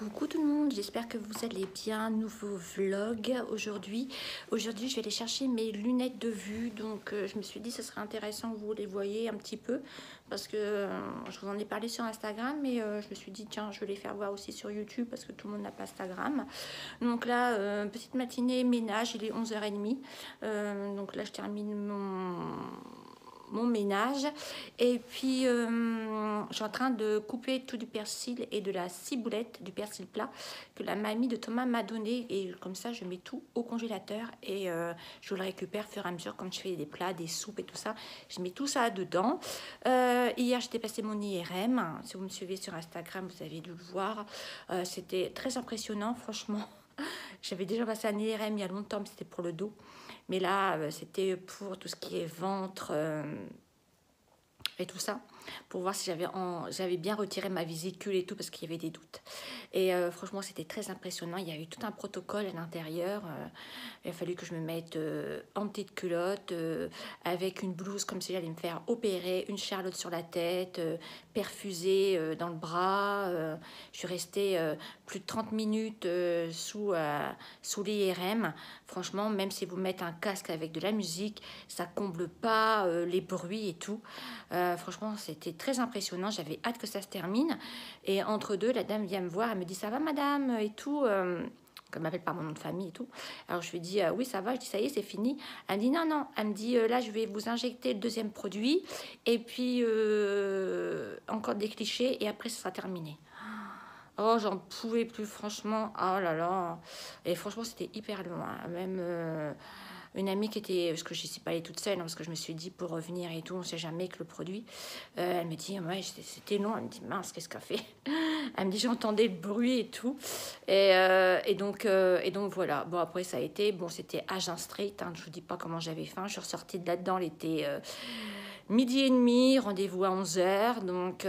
Coucou tout le monde, j'espère que vous allez bien. Nouveau vlog aujourd'hui. Aujourd'hui, je vais aller chercher mes lunettes de vue. Donc, je me suis dit que ce serait intéressant que vous les voyez un petit peu. Parce que je vous en ai parlé sur Instagram. Mais je me suis dit, tiens, je vais les faire voir aussi sur YouTube. Parce que tout le monde n'a pas Instagram. Donc là, petite matinée, ménage, il est 11h30. Donc là, je termine mon ménage et puis je suis en train de couper tout du persil et de la ciboulette, du persil plat que la mamie de Thomas m'a donné, et comme ça je mets tout au congélateur et je le récupère au fur et à mesure quand je fais des plats, des soupes et tout ça. Je mets tout ça dedans. Hier j'étais passé mon IRM, si vous me suivez sur Instagram vous avez dû le voir. C'était très impressionnant franchement. J'avais déjà passé un IRM il y a longtemps, mais c'était pour le dos. Mais là, c'était pour tout ce qui est ventre et tout ça, pour voir si j'avais bien retiré ma vésicule et tout, parce qu'il y avait des doutes. Et franchement, c'était très impressionnant. Il y a eu tout un protocole à l'intérieur. Il a fallu que je me mette en petite culotte, avec une blouse comme si j'allais me faire opérer, une charlotte sur la tête, perfusée dans le bras. Je suis restée plus de 30 minutes sous l'IRM. Franchement, même si vous mettez un casque avec de la musique, ça comble pas les bruits et tout. Franchement, c'était très impressionnant. J'avais hâte que ça se termine. Et entre deux, la dame vient me voir. Elle me dit, ça va madame et tout. Elle m'appelle par mon nom de famille et tout. Alors je lui dis, oui ça va. Je dis, ça y est, c'est fini. Elle me dit, non, non. Elle me dit, là, je vais vous injecter le deuxième produit. Et puis, encore des clichés. Et après, ça sera terminé. Oh, j'en pouvais plus, franchement. Oh là là. Et franchement, c'était hyper loin. Même une amie qui était... Parce que je ne suis pas allée toute seule, hein, parce que je me suis dit, pour revenir et tout, on ne sait jamais que le produit. Elle me dit, ouais, c'était long. Elle me dit, mince, qu'est-ce qu'elle fait? Elle me dit, j'entendais le bruit et tout. Et donc, voilà. Bon, après, ça a été... Bon, c'était à Jeun Street. Hein, je ne vous dis pas comment j'avais faim. Je suis ressortie de là-dedans. Il était 12h30. Rendez-vous à 11h. Donc...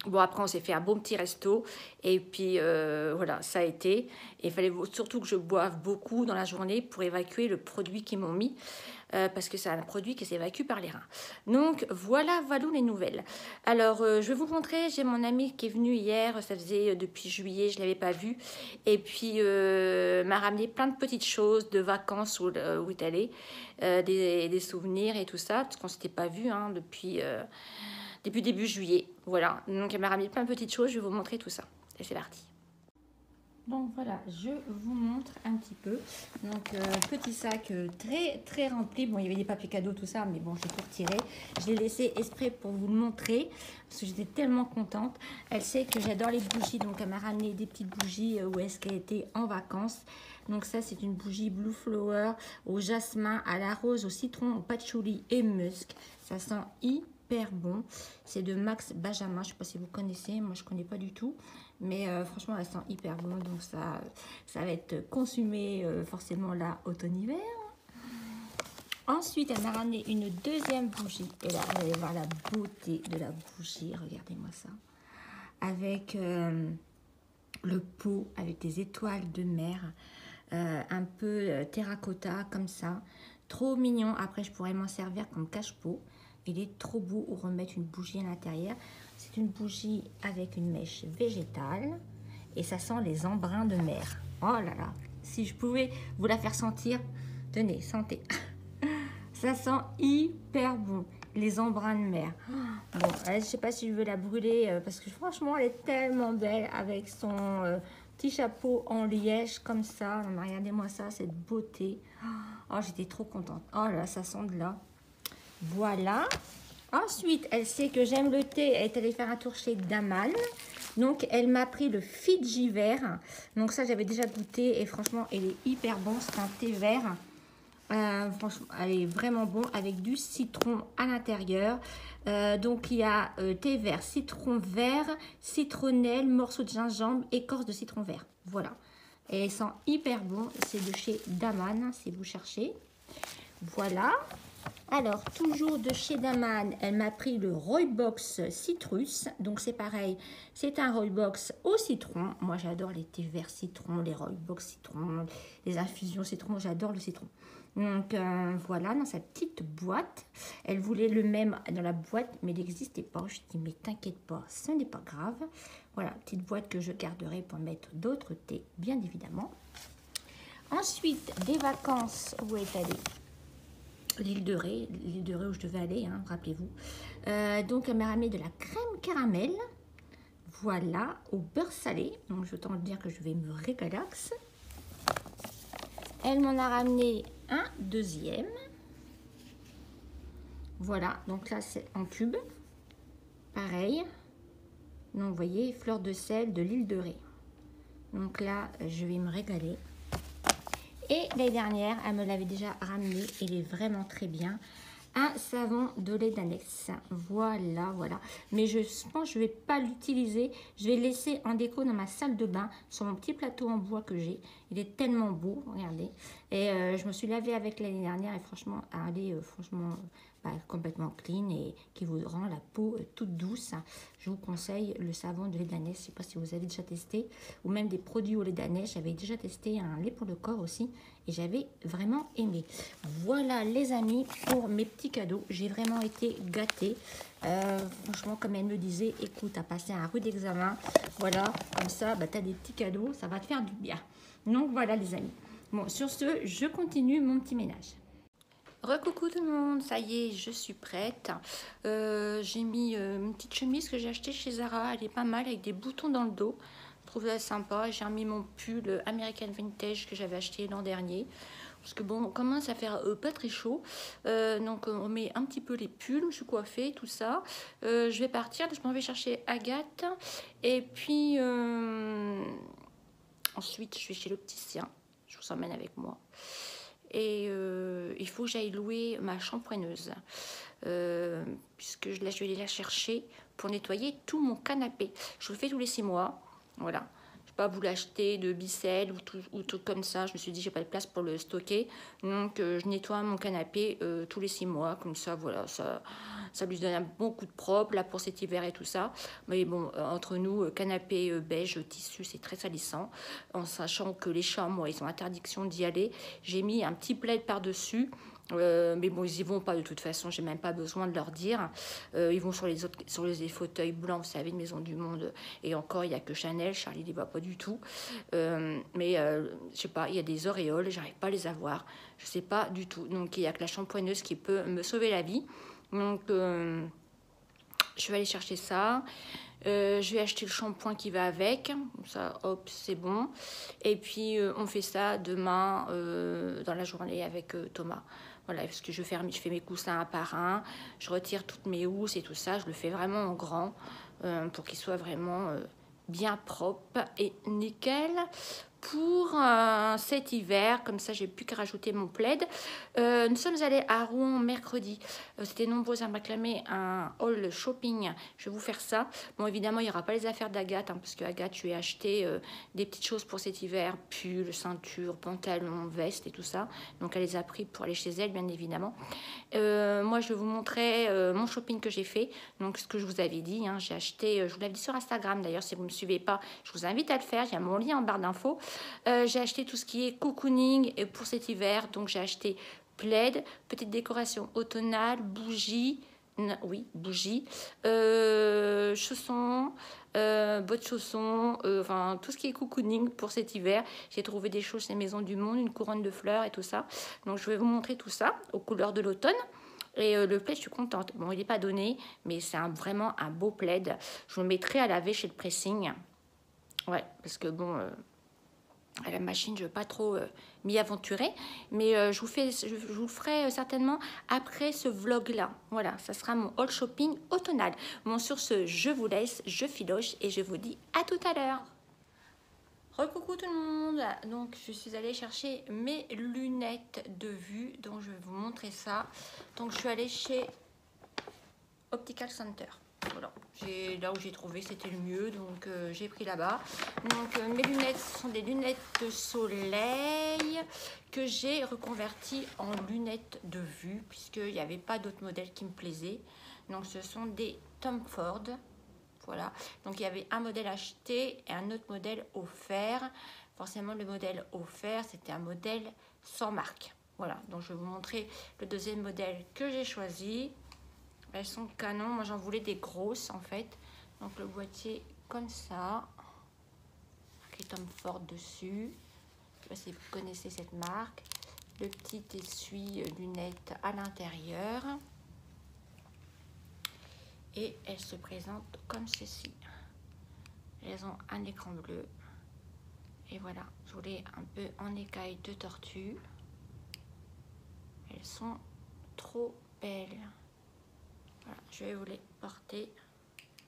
bon, après, on s'est fait un bon petit resto. Et puis, voilà, ça a été. Et il fallait surtout que je boive beaucoup dans la journée pour évacuer le produit qu'ils m'ont mis. Parce que c'est un produit qui s'évacue par les reins. Donc, voilà les nouvelles. Alors, je vais vous montrer. J'ai mon ami qui est venu hier. Ça faisait depuis juillet, je ne l'avais pas vu. Et puis, m'a ramené plein de petites choses de vacances où il est allé. Des souvenirs et tout ça. Parce qu'on ne s'était pas vu hein, depuis début juillet. Voilà, donc elle m'a ramené plein de petites choses, je vais vous montrer tout ça. Et c'est parti. Donc voilà, je vous montre un petit peu. Donc petit sac très rempli. Bon, il y avait des papiers cadeaux, tout ça, mais bon, je l'ai tout retiré. Je l'ai laissé exprès pour vous le montrer, parce que j'étais tellement contente. Elle sait que j'adore les bougies, donc elle m'a ramené des petites bougies où est-ce qu'elle était en vacances. Donc ça, c'est une bougie Blue Flower au jasmin, à la rose, au citron, au patchouli et musc. Ça sent hyper bon. C'est de Max Benjamin. Je ne sais pas si vous connaissez. Moi, je ne connais pas du tout. Mais franchement, elle sent hyper bon. Donc, ça va être consumé forcément là, automne-hiver. Ensuite, elle m'a ramené une deuxième bougie. Et là, vous allez voir la beauté de la bougie. Regardez-moi ça. Avec le pot, avec des étoiles de mer. Un peu terracotta, comme ça. Trop mignon. Après, je pourrais m'en servir comme cache-pot. Il est trop beau ou remettre une bougie à l'intérieur. C'est une bougie avec une mèche végétale et ça sent les embruns de mer. Oh là là, si je pouvais vous la faire sentir, tenez, sentez. Ça sent hyper bon, les embruns de mer. Bon, je ne sais pas si je veux la brûler parce que franchement, elle est tellement belle avec son petit chapeau en liège comme ça. Regardez-moi ça, cette beauté. Oh, j'étais trop contente. Oh là, ça sent de là. Voilà. Ensuite, elle sait que j'aime le thé. Elle est allée faire un tour chez Daman. Donc, elle m'a pris le Fidji vert. Donc, ça, j'avais déjà goûté. Et franchement, il est hyper bon. C'est un thé vert. Franchement, elle est vraiment bon avec du citron à l'intérieur. Donc, il y a thé vert, citron vert, citronnelle, morceau de gingembre, écorce de citron vert. Voilà. Et elle sent hyper bon. C'est de chez Daman, si vous cherchez. Voilà. Alors, toujours de chez Daman, elle m'a pris le Roybox Citrus. Donc, c'est pareil, c'est un Roybox au citron. Moi, j'adore les thés verts citron, les Roybox citron, les infusions citron. J'adore le citron. Donc, voilà, dans sa petite boîte. Elle voulait le même dans la boîte, mais il n'existait pas. Je dis, mais t'inquiète pas, ce n'est pas grave. Voilà, petite boîte que je garderai pour mettre d'autres thés, bien évidemment. Ensuite, des vacances, où est allée l'île de Ré où je devais aller, hein, rappelez-vous. Donc, elle m'a ramené de la crème caramel, voilà, au beurre salé. Donc, je tente de dire que je vais me régaler. Elle m'en a ramené un deuxième. Voilà, donc là, c'est en cube. Pareil. Donc, vous voyez, fleur de sel de l'île de Ré. Donc là, je vais me régaler. Et l'année dernière, elle me l'avait déjà ramené. Il est vraiment très bien. Un savon de lait d'ânesse. Voilà, voilà. Mais je pense que je ne vais pas l'utiliser. Je vais le laisser en déco dans ma salle de bain, sur mon petit plateau en bois que j'ai. Il est tellement beau, regardez. Et je me suis lavée avec l'année dernière et franchement, elle est franchement complètement clean et qui vous rend la peau toute douce. Je vous conseille le savon de lait d'ânesse. Je ne sais pas si vous avez déjà testé. Ou même des produits au lait d'ânesse. J'avais déjà testé un lait pour le corps aussi. Et j'avais vraiment aimé. Voilà les amis pour mes petits cadeaux. J'ai vraiment été gâtée. Franchement, comme elle me disait, écoute, t'as passé un rude examen. Voilà, comme ça, bah, t'as des petits cadeaux. Ça va te faire du bien. Donc voilà les amis. Bon, sur ce, je continue mon petit ménage. Recoucou tout le monde, ça y est, je suis prête. J'ai mis une petite chemise que j'ai achetée chez Zara. Elle est pas mal avec des boutons dans le dos. Je trouve ça sympa. J'ai remis mon pull American Vintage que j'avais acheté l'an dernier. Parce que bon, on commence à faire pas très chaud. Donc on met un petit peu les pulls. Je suis coiffée, tout ça. Je vais partir. Je m'en vais chercher Agathe. Et puis ensuite, je vais chez l'opticien. Je vous emmène avec moi. Et il faut que j'aille louer ma shampooineuse. Puisque là, je vais aller la chercher pour nettoyer tout mon canapé. Je le fais tous les 6 mois. Voilà. Je ne vais pas vous l'acheter de Bicelle ou tout comme ça. Je me suis dit, j'ai pas de place pour le stocker. Donc, je nettoie mon canapé tous les 6 mois. Comme ça, voilà, ça lui donne un bon coup de propre, là, pour cet hiver et tout ça. Mais bon, entre nous, canapé beige, tissu, c'est très salissant. En sachant que les chats, moi, ils ont interdiction d'y aller. J'ai mis un petit plaid par-dessus. Mais bon, ils y vont pas de toute façon, j'ai même pas besoin de leur dire. Ils vont sur les fauteuils blancs, vous savez, de Maison du Monde. Et encore, il n'y a que Chanel, Charlie n'y va pas du tout. Mais je sais pas, il y a des auréoles, j'arrive pas à les avoir. Je sais pas du tout. Donc il y a que la shampooineuse qui peut me sauver la vie. Donc je vais aller chercher ça. Je vais acheter le shampoing qui va avec. Ça, hop, c'est bon. Et puis, on fait ça demain dans la journée avec Thomas. Voilà, parce que je fais mes coussins un par un. Je retire toutes mes housses et tout ça. Je le fais vraiment en grand pour qu'il soit vraiment bien propre et nickel. Pour cet hiver, comme ça j'ai plus qu'à rajouter mon plaid. Nous sommes allés à Rouen mercredi. C'était nombreux à m'acclamer un haul shopping. Je vais vous faire ça. Bon, évidemment, il n'y aura pas les affaires d'Agathe, hein, parce que Agathe, je lui ai acheté des petites choses pour cet hiver, pull, ceinture, pantalon, veste et tout ça. Donc elle les a pris pour aller chez elle, bien évidemment. Moi, je vais vous montrer mon shopping que j'ai fait. Donc ce que je vous avais dit, hein, j'ai acheté, je vous l'avais dit sur Instagram d'ailleurs, si vous ne me suivez pas, je vous invite à le faire. Il y a mon lien en barre d'infos. J'ai acheté tout ce qui est cocooning pour cet hiver. Donc j'ai acheté plaid, petite décoration automnale, bougies, oui, bougies, chaussons, bottes chaussons, enfin tout ce qui est cocooning pour cet hiver. J'ai trouvé des choses chez Maison du Monde, une couronne de fleurs et tout ça. Donc je vais vous montrer tout ça aux couleurs de l'automne. Et le plaid, je suis contente. Bon, il n'est pas donné, mais c'est vraiment un beau plaid. Je vous le mettrai à laver chez le pressing. Ouais, parce que bon... à la machine, je ne veux pas trop m'y aventurer, mais je vous le ferai certainement après ce vlog-là. Voilà, ça sera mon haul shopping automnal. Bon, sur ce, je vous laisse, je filoche et je vous dis à tout à l'heure. Recoucou tout le monde, donc je suis allée chercher mes lunettes de vue, donc je vais vous montrer ça. Donc je suis allée chez Optical Center. Voilà, là où j'ai trouvé c'était le mieux, donc j'ai pris là-bas. Donc mes lunettes sont des lunettes de soleil que j'ai reconverties en lunettes de vue, puisqu'il n'y avait pas d'autres modèles qui me plaisaient. Donc ce sont des Tom Ford. Voilà, donc il y avait un modèle acheté et un autre modèle offert. Forcément, le modèle offert, c'était un modèle sans marque. Voilà, donc je vais vous montrer le deuxième modèle que j'ai choisi. Elles sont canon, moi j'en voulais des grosses en fait. Donc le boîtier comme ça, marqué Tom Ford dessus. Je sais pas si vous connaissez cette marque. Le petit essuie-lunettes à l'intérieur. Et elles se présentent comme ceci. Elles ont un écran bleu. Et voilà, je voulais un peu en écaille de tortue. Elles sont trop belles. Voilà, je vais vous les porter.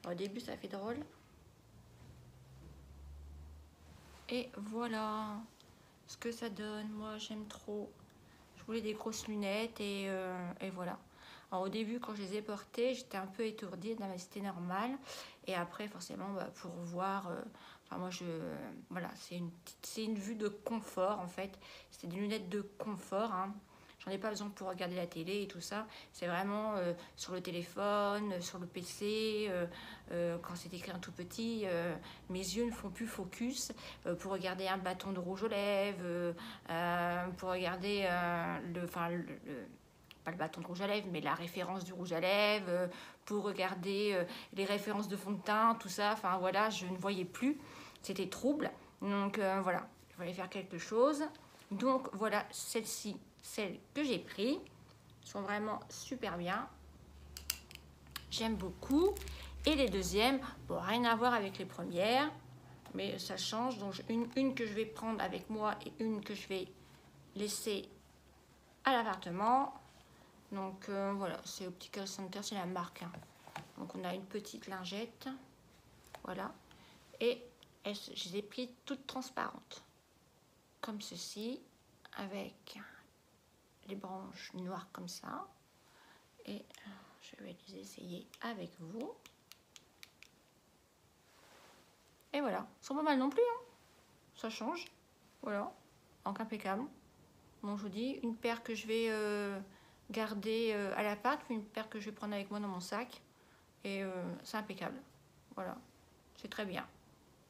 Au début, ça fait drôle. Et voilà ce que ça donne. Moi, j'aime trop. Je voulais des grosses lunettes et voilà. Alors, au début, quand je les ai portées, j'étais un peu étourdie. C'était normal. Et après, forcément, pour voir... enfin, moi, voilà, c'est une vue de confort, en fait. C'est des lunettes de confort, hein. J'en ai pas besoin pour regarder la télé et tout ça. C'est vraiment sur le téléphone, sur le PC. Quand c'est écrit un tout petit, mes yeux ne font plus focus pour regarder un bâton de rouge aux lèvres, pour regarder pas le bâton de rouge à lèvres, mais la référence du rouge à lèvres, pour regarder les références de fond de teint, tout ça. Enfin voilà, je ne voyais plus. C'était trouble. Donc voilà, il fallait faire quelque chose. Donc voilà, celle-ci, celle que j'ai pris, sont vraiment super bien. J'aime beaucoup. Et les deuxièmes, bon, rien à voir avec les premières, mais ça change. Donc une que je vais prendre avec moi et une que je vais laisser à l'appartement. Donc voilà, c'est Optical Center, c'est la marque, hein. Donc on a une petite lingette, voilà. Et je les ai prises toutes transparentes, comme ceci, avec les branches noires comme ça. Et je vais les essayer avec vous. Et voilà, ils sont pas mal non plus, hein. Ça change, voilà, donc impeccable. Bon, je vous dis, une paire que je vais garder à l'appart, une paire que je vais prendre avec moi dans mon sac. Et c'est impeccable, voilà, c'est très bien.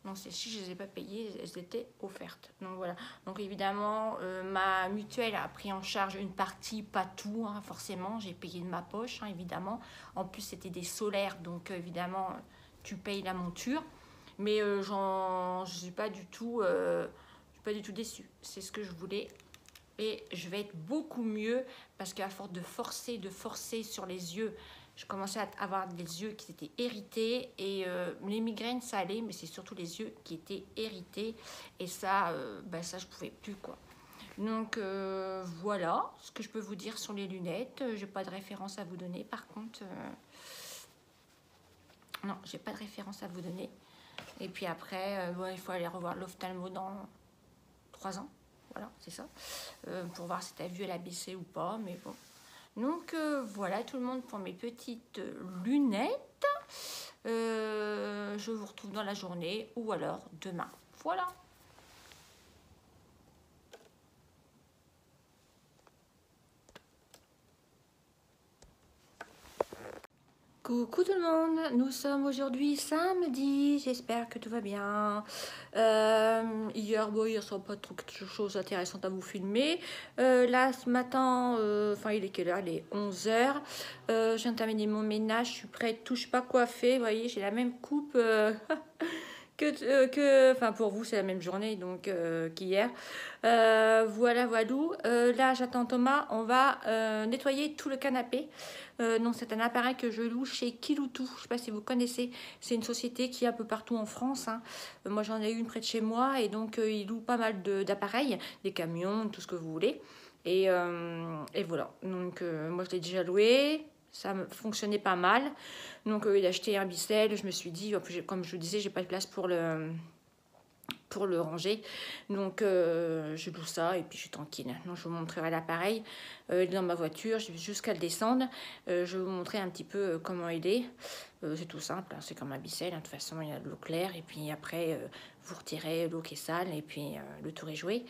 Donc si je ne les ai pas payées, elles étaient offertes. Donc voilà. Donc évidemment, ma mutuelle a pris en charge une partie, pas tout, hein, forcément. J'ai payé de ma poche, hein, évidemment. En plus, c'était des solaires, donc évidemment, tu payes la monture. Mais je ne suis pas du tout, déçue. C'est ce que je voulais. Et je vais être beaucoup mieux parce qu'à force de forcer sur les yeux, je commençais à avoir des yeux qui étaient irrités et les migraines ça allait, mais c'est surtout les yeux qui étaient irrités et ça, ça je pouvais plus quoi. Donc voilà ce que je peux vous dire sur les lunettes. J'ai pas de référence à vous donner par contre. Non, j'ai pas de référence à vous donner. Et puis après, il faut aller revoir l'ophtalmo dans 3 ans. Voilà, c'est ça. Pour voir si ta vue elle a baissé ou pas, mais bon. Donc voilà tout le monde pour mes petites lunettes. Je vous retrouve dans la journée ou alors demain. Voilà. Coucou tout le monde, nous sommes aujourd'hui samedi, j'espère que tout va bien. Hier, il n'y a pas trop de choses intéressantes à vous filmer. Là, ce matin, il est quelle heure? Il est 11h. Je viens de terminer mon ménage, je suis prête, touche pas coiffée. Vous voyez, j'ai la même coupe pour vous, c'est la même journée donc qu'hier. Voilà. Là, j'attends Thomas, on va nettoyer tout le canapé. Non, c'est un appareil que je loue chez Kiloutou. Je ne sais pas si vous connaissez. C'est une société qui est un peu partout en France, hein. Moi, j'en ai une près de chez moi et donc ils louent pas mal d'appareils, des camions, tout ce que vous voulez. Et voilà. Donc moi, je l'ai déjà loué. Ça fonctionnait pas mal. Donc il a acheté un Bicel. Je me suis dit, comme je vous disais, j'ai pas de place pour le pour le ranger. Donc je loue ça et puis je suis tranquille. Donc je vous montrerai l'appareil dans ma voiture, je vais jusqu'à le descendre. Je vais vous montrer un petit peu comment il est. C'est tout simple, hein, c'est comme un bicelle, hein. De toute façon il y a de l'eau claire et puis après vous retirez l'eau qui est sale et puis le tour est joué.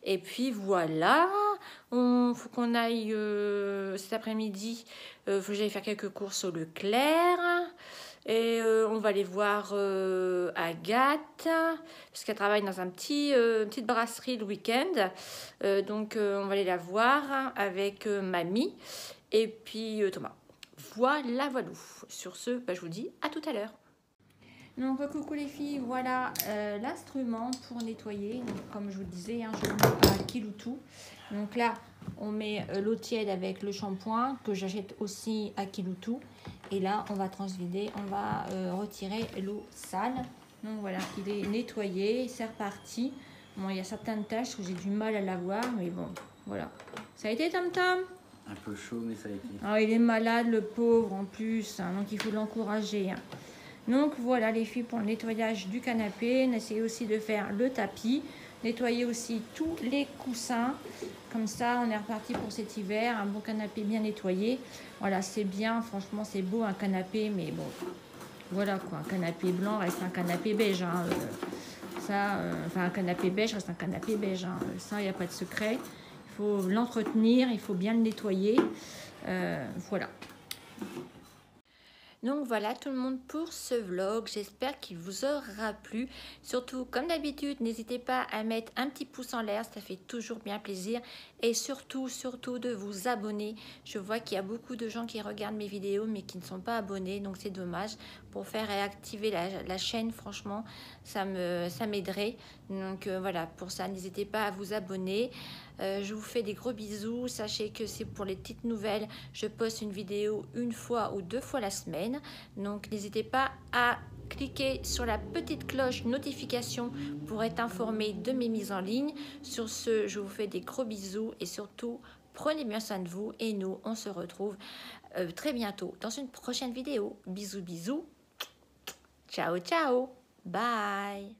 Et puis voilà, faut qu'on aille cet après-midi, faut que j'aille faire quelques courses au Leclerc. Et on va aller voir Agathe, parce qu'elle travaille dans une petite brasserie le week-end. Donc on va aller la voir avec mamie et puis Thomas. Voilà, voilà. Sur ce, bah, je vous dis à tout à l'heure. Donc coucou les filles, voilà l'instrument pour nettoyer. Donc, comme je vous disais, hein, je le mets à Kiloutou. Donc là, on met l'eau tiède avec le shampoing que j'achète aussi à Kiloutou. Et là, on va transvider, on va retirer l'eau sale. Donc voilà, il est nettoyé, c'est reparti. Bon, il y a certaines tâches où j'ai du mal à l'avoir, mais bon, voilà. Ça a été Tam Tam? Un peu chaud, mais ça a été. Ah, il est malade, le pauvre, en plus, hein, donc il faut l'encourager. Hein. Donc voilà les filles pour le nettoyage du canapé. On essaie aussi de faire le tapis. Nettoyer aussi tous les coussins. Comme ça, on est reparti pour cet hiver. Un bon canapé bien nettoyé. Voilà, c'est bien. Franchement, c'est beau un canapé. Mais bon, voilà quoi. Un canapé blanc reste un canapé beige. Hein. Enfin, un canapé beige reste un canapé beige. Hein. Ça, il n'y a pas de secret. Il faut l'entretenir. Il faut bien le nettoyer. Voilà. Donc voilà tout le monde pour ce vlog, j'espère qu'il vous aura plu. Surtout comme d'habitude, n'hésitez pas à mettre un petit pouce en l'air, ça fait toujours bien plaisir. Et surtout de vous abonner. Je vois qu'il y a beaucoup de gens qui regardent mes vidéos mais qui ne sont pas abonnés, donc c'est dommage. Pour faire réactiver la chaîne, franchement, ça m'aiderait. Donc voilà, pour ça, n'hésitez pas à vous abonner. Je vous fais des gros bisous. Sachez que c'est pour les petites nouvelles. Je poste une vidéo 1 fois ou 2 fois la semaine. Donc n'hésitez pas à cliquer sur la petite cloche notification pour être informé de mes mises en ligne. Sur ce, je vous fais des gros bisous et surtout, prenez bien soin de vous. Et nous, on se retrouve très bientôt dans une prochaine vidéo. Bisous, bisous. Ciao, ciao. Bye.